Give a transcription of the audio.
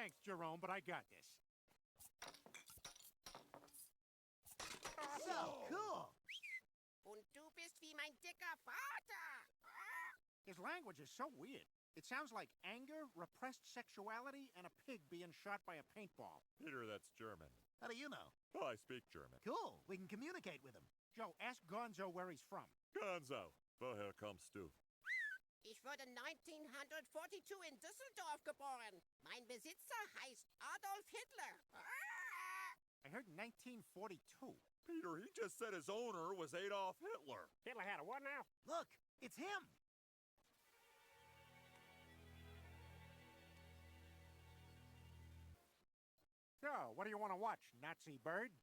Thanks, Jerome, but I got this. So cool. Und du bist wie mein dicker Vater. His language is so weird. It sounds like anger, repressed sexuality, and a pig being shot by a paintball. Peter, that's German. How do you know? Oh, I speak German. Cool. We can communicate with him. Joe, ask Gonzo where he's from. Gonzo, woher kommst du? Ich wurde 1942 in Düsseldorf geboren. Mein Besitzer heißt Adolf Hitler. I heard 1942. Peter, he just said his owner was Adolf Hitler. Hitler had a what now? Look, it's him. So, what do you want to watch, Nazi bird?